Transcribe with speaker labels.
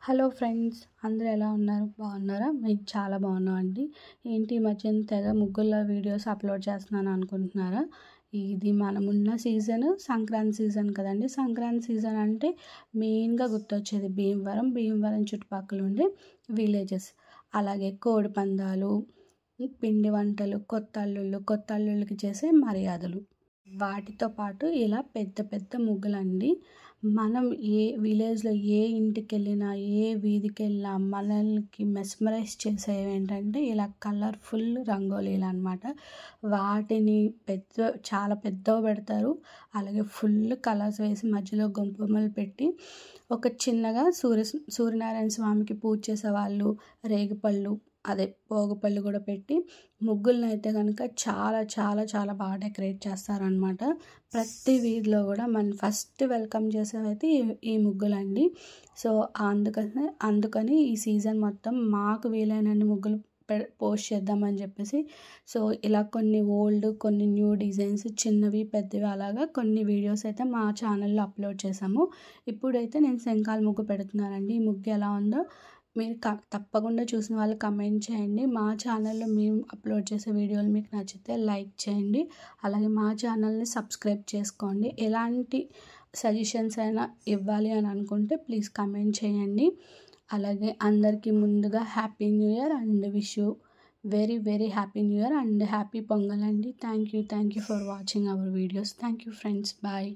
Speaker 1: Hello friends, అందరూ ఎలా ఉన్నారు? బాగున్నారా? మేము చాలా బాగున్నాం అండి. ఏంటి ఈ మధ్యన తెగ ముగ్గుల వీడియోస్ అప్లోడ్ చేస్తున్నాను అనుకుంటున్నారా? ఇది మనమున్న సీజన్ సంక్రాంతి సీజన్ కదండి. సంక్రాంతి సీజన్ అంటే మెయిన్గా గుర్తొచ్చేది భీమవరం చుట్టుపక్కల ఉండే విలేజెస్. అలాగే కోడి పందాలు, పిండి వంటలు, కొత్త అల్లుళ్ళకి చేసే మర్యాదలు, వాటితో పాటు ఇలా పెద్ద పెద్ద ముగ్గులండి. మనం ఏ విలేజ్లో ఏ ఇంటికి వెళ్ళినా, ఏ వీధికి వెళ్ళినా మనల్ని మెస్మరైజ్ చేసేవి ఏంటంటే ఇలా కలర్ఫుల్ రంగోలీలు అనమాట. వాటిని చాలా పెద్దవి పెడతారు. అలాగే ఫుల్ కలర్స్ వేసి మధ్యలో గొంపమ్మలు పెట్టి ఒక చిన్నగా సూర్యనారాయణ స్వామికి పూజ చేసేవాళ్ళు రేగిపళ్ళు, భోగిపళ్ళు కూడా పెట్టి ముగ్గులను అయితే కనుక చాలా చాలా చాలా బాగా డెకరేట్ చేస్తారనమాట. ప్రతి వీధిలో కూడా మన ఫస్ట్ వెల్కమ్ చేసేవైతే ఈ ముగ్గులండి. సో అందుకని ఈ సీజన్ మొత్తం మాకు వీలైనన్ని ముగ్గులు పోస్ట్ చేద్దామని చెప్పేసి ఇలా కొన్ని ఓల్డ్, కొన్ని న్యూ డిజైన్స్, చిన్నవి పెద్దవి అలాగా కొన్ని వీడియోస్ అయితే మా ఛానల్లో అప్లోడ్ చేసాము. ఇప్పుడైతే నేను శంఖాల ముగ్గు పెడుతున్నానండి. ఈ ముగ్గు ఎలా ఉందో మీరు తప్పకుండా చూసిన వాళ్ళు కమెంట్ చేయండి. మా ఛానల్లో మేము అప్లోడ్ చేసే వీడియోలు మీకు నచ్చితే లైక్ చేయండి. అలాగే మా ఛానల్ని సబ్స్క్రైబ్ చేసుకోండి. ఎలాంటి సజెషన్స్ అయినా ఇవ్వాలి అని అనుకుంటే ప్లీజ్ కమెంట్ చేయండి. అలాగే అందరికీ ముందుగా happy new year and wish you very very happy new year and happy Pongal అండి. Thank you for watching our videos. Thank you friends. Bye.